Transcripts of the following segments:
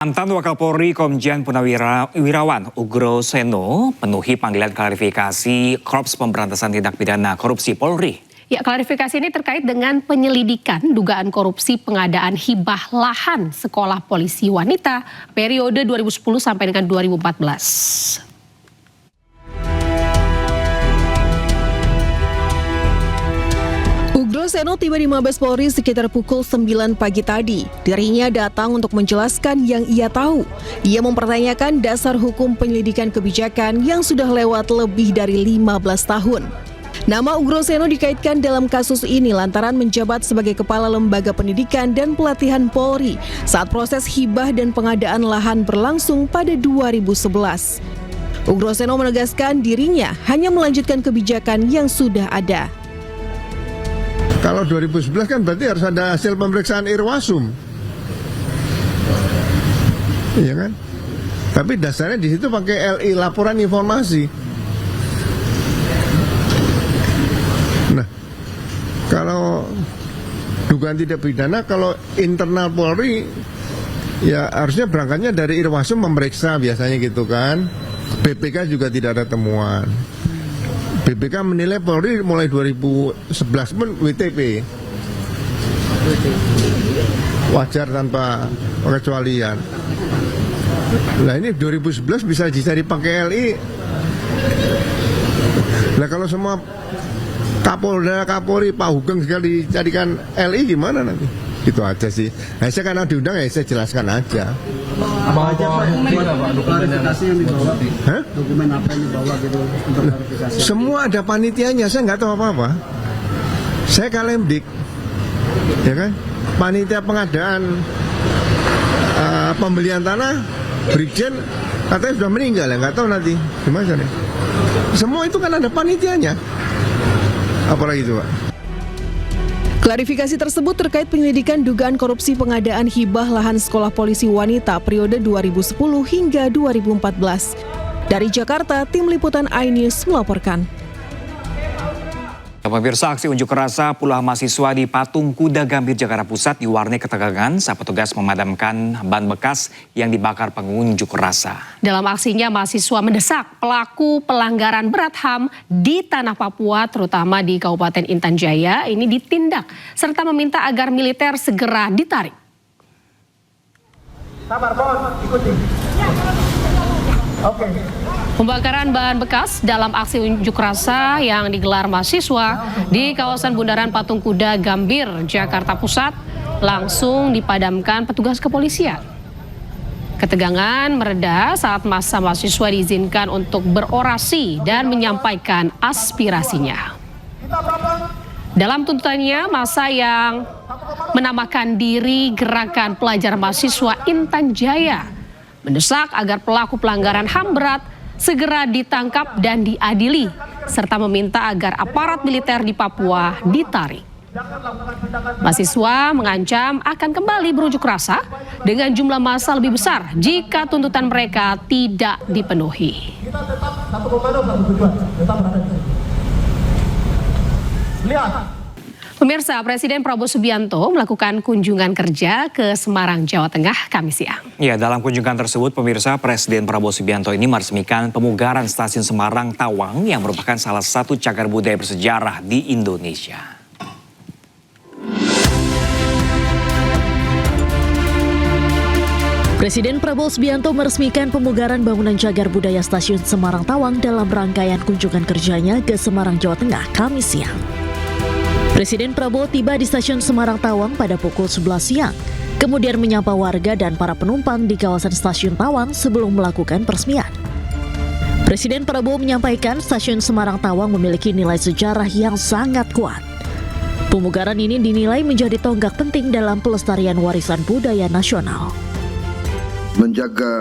Mantan Wakapolri Komjen Purnawirawan Ugro Seno penuhi panggilan klarifikasi Korps Pemberantasan Tindak Pidana Korupsi Polri. Ya, klarifikasi ini terkait dengan penyelidikan dugaan korupsi pengadaan hibah lahan sekolah polisi wanita periode 2010 sampai dengan 2014. Ugro Seno tiba di Mabes Polri sekitar pukul 9 pagi tadi. Dirinya datang untuk menjelaskan yang ia tahu. Ia mempertanyakan dasar hukum penyelidikan kebijakan yang sudah lewat lebih dari 15 tahun. Nama Ugro Seno dikaitkan dalam kasus ini lantaran menjabat sebagai Kepala Lembaga Pendidikan dan Pelatihan Polri saat proses hibah dan pengadaan lahan berlangsung pada 2011. Ugro Seno menegaskan dirinya hanya melanjutkan kebijakan yang sudah ada. Kalau 2011 kan berarti harus ada hasil pemeriksaan Irwasum, iya kan? Tapi dasarnya di situ pakai LI, laporan informasi. Nah, kalau dugaan tidak pidana, kalau internal Polri, ya harusnya berangkatnya dari Irwasum memeriksa biasanya gitu kan. BPK juga tidak ada temuan. BPK menilai Polri mulai 2011 pun WTP, wajar tanpa pengecualian. Nah ini 2011 bisa dicari pakai LI. Nah kalau semua Kapolda, Kapolri, Pak Hugeng sekali dicarikan LI gimana nanti? Gitu aja sih. Nah, saya karena diundang ya saya jelaskan aja. Apa aja Pak klarifikasi yang dibawa? Hah? Dokumen apa yang dibawa gitu untuk klarifikasi? Semua ada panitianya, saya nggak tahu apa-apa. Saya Kalemdik, ya kan? Panitia pengadaan pembelian tanah, Brigjen katanya sudah meninggal ya, nggak tahu nanti gimana nih. Semua itu kan ada panitianya. Apalagi itu Pak? Klarifikasi tersebut terkait penyelidikan dugaan korupsi pengadaan hibah lahan sekolah polisi wanita periode 2010 hingga 2014. Dari Jakarta, Tim Liputan iNews melaporkan. Pemirsa, aksi unjuk rasa puluhan mahasiswa di Patung Kuda Gambir, Jakarta Pusat diwarnai ketegangan saat petugas memadamkan ban bekas yang dibakar pengunjuk rasa. Dalam aksinya, mahasiswa mendesak pelaku pelanggaran berat HAM di tanah Papua, terutama di Kabupaten Intan Jaya, ini ditindak, serta meminta agar militer segera ditarik. Sabar, Bos, ikuti. Oke. Pembakaran bahan bekas dalam aksi unjuk rasa yang digelar mahasiswa di kawasan Bundaran Patung Kuda Gambir, Jakarta Pusat langsung dipadamkan petugas kepolisian. Ketegangan mereda saat massa mahasiswa diizinkan untuk berorasi dan menyampaikan aspirasinya. Dalam tuntutannya, massa yang menamakan diri Gerakan Pelajar Mahasiswa Intan Jaya mendesak agar pelaku pelanggaran HAM berat segera ditangkap dan diadili, serta meminta agar aparat militer di Papua ditarik. Mahasiswa mengancam akan kembali berunjuk rasa dengan jumlah massa lebih besar jika tuntutan mereka tidak dipenuhi. Pemirsa, Presiden Prabowo Subianto melakukan kunjungan kerja ke Semarang, Jawa Tengah, Kamis siang. Ya, dalam kunjungan tersebut, pemirsa, Presiden Prabowo Subianto ini meresmikan pemugaran Stasiun Semarang Tawang yang merupakan salah satu cagar budaya bersejarah di Indonesia. Presiden Prabowo Subianto meresmikan pemugaran bangunan cagar budaya Stasiun Semarang Tawang dalam rangkaian kunjungan kerjanya ke Semarang, Jawa Tengah, Kamis siang. Presiden Prabowo tiba di Stasiun Semarang Tawang pada pukul 11 siang, kemudian menyapa warga dan para penumpang di kawasan Stasiun Tawang sebelum melakukan peresmian. Presiden Prabowo menyampaikan Stasiun Semarang Tawang memiliki nilai sejarah yang sangat kuat. Pemugaran ini dinilai menjadi tonggak penting dalam pelestarian warisan budaya nasional. Menjaga,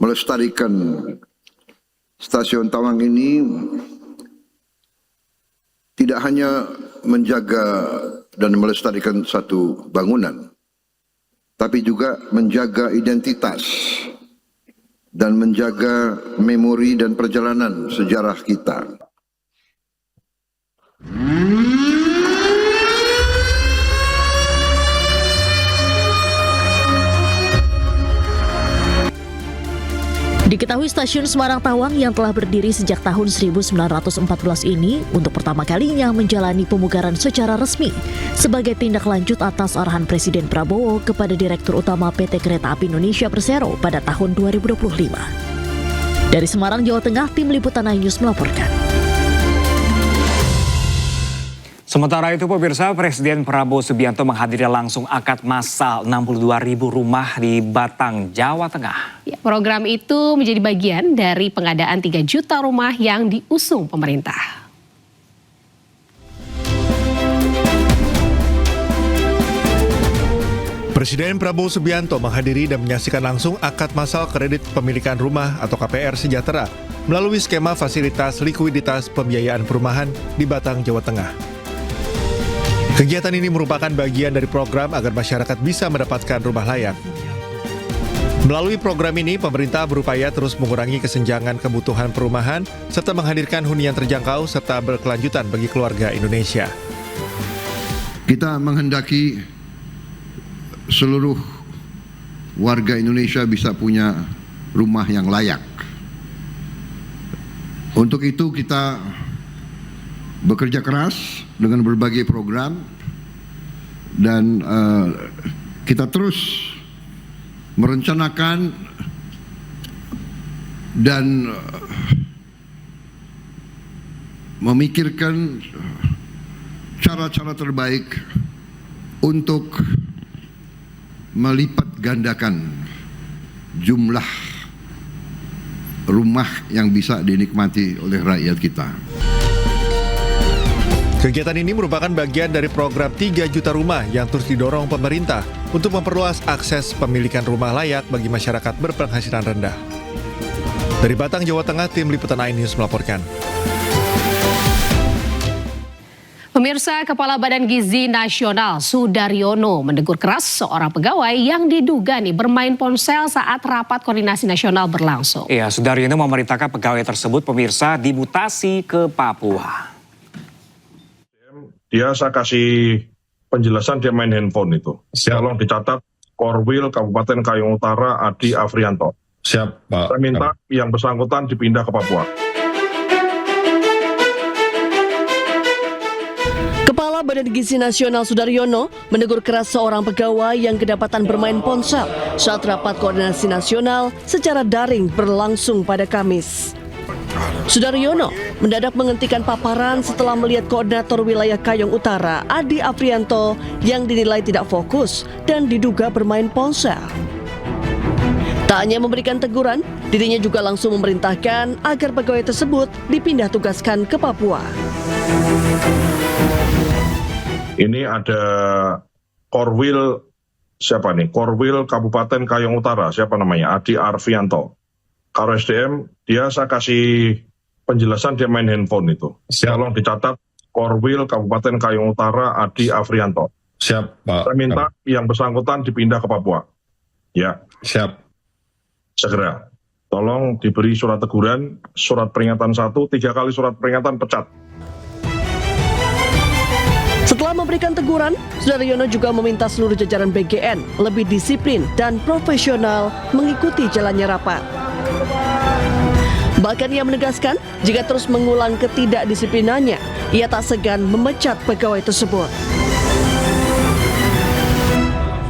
melestarikan Stasiun Tawang ini tidak hanya menjaga dan melestarikan satu bangunan, tapi juga menjaga identitas dan menjaga memori dan perjalanan sejarah kita. Diketahui stasiun Semarang Tawang yang telah berdiri sejak tahun 1914 ini untuk pertama kalinya menjalani pemugaran secara resmi sebagai tindak lanjut atas arahan Presiden Prabowo kepada Direktur Utama PT Kereta Api Indonesia Persero pada tahun 2025. Dari Semarang, Jawa Tengah, Tim Liputan iNews melaporkan. Sementara itu pemirsa, Presiden Prabowo Subianto menghadiri langsung akad massal 62.000 rumah di Batang, Jawa Tengah. Ya, program itu menjadi bagian dari pengadaan 3 juta rumah yang diusung pemerintah. Presiden Prabowo Subianto menghadiri dan menyaksikan langsung akad massal kredit pemilikan rumah atau KPR Sejahtera melalui skema fasilitas likuiditas pembiayaan perumahan di Batang, Jawa Tengah. Kegiatan ini merupakan bagian dari program agar masyarakat bisa mendapatkan rumah layak. Melalui program ini, pemerintah berupaya terus mengurangi kesenjangan kebutuhan perumahan serta menghadirkan hunian terjangkau serta berkelanjutan bagi keluarga Indonesia. Kita menghendaki seluruh warga Indonesia bisa punya rumah yang layak. Untuk itu kita bekerja keras dengan berbagai program dan kita terus merencanakan dan memikirkan cara-cara terbaik untuk melipat gandakan jumlah rumah yang bisa dinikmati oleh rakyat kita. Kegiatan ini merupakan bagian dari program 3 juta rumah yang terus didorong pemerintah untuk memperluas akses pemilikan rumah layak bagi masyarakat berpenghasilan rendah. Dari Batang, Jawa Tengah, Tim Liputan iNews melaporkan. Pemirsa, Kepala Badan Gizi Nasional Sudaryono menegur keras seorang pegawai yang diduga bermain ponsel saat rapat koordinasi nasional berlangsung. Ya, Sudaryono memerintahkan pegawai tersebut pemirsa dimutasi ke Papua. Dia saya kasih penjelasan dia main handphone itu. Tolong dicatat Korwil Kabupaten Kayong Utara Adi Afrianto. Siap, Pak. Saya minta yang bersangkutan dipindah ke Papua. Kepala Badan Gizi Nasional Sudaryono menegur keras seorang pegawai yang kedapatan bermain ponsel saat rapat koordinasi nasional secara daring berlangsung pada Kamis. Sudaryono mendadak menghentikan paparan setelah melihat koordinator wilayah Kayong Utara, Adi Afrianto, yang dinilai tidak fokus dan diduga bermain ponsel. Tak hanya memberikan teguran, dirinya juga langsung memerintahkan agar pegawai tersebut dipindah tugaskan ke Papua. Ini ada Korwil, siapa nih? Korwil Kabupaten Kayong Utara, siapa namanya? Adi Afrianto. Karo SDM, dia saya kasih penjelasan dia main handphone itu. Tolong dicatat Korwil Kabupaten Kayong Utara Adi Afrianto. Siap, Pak. Saya minta yang bersangkutan dipindah ke Papua. Ya. Siap. Segera. Tolong diberi surat teguran, surat peringatan 1, 3 kali surat peringatan pecat. Setelah memberikan teguran, Sudaryono juga meminta seluruh jajaran BGN lebih disiplin dan profesional mengikuti jalannya rapat. Bahkan ia menegaskan, jika terus mengulang ketidakdisiplinannya, ia tak segan memecat pegawai tersebut.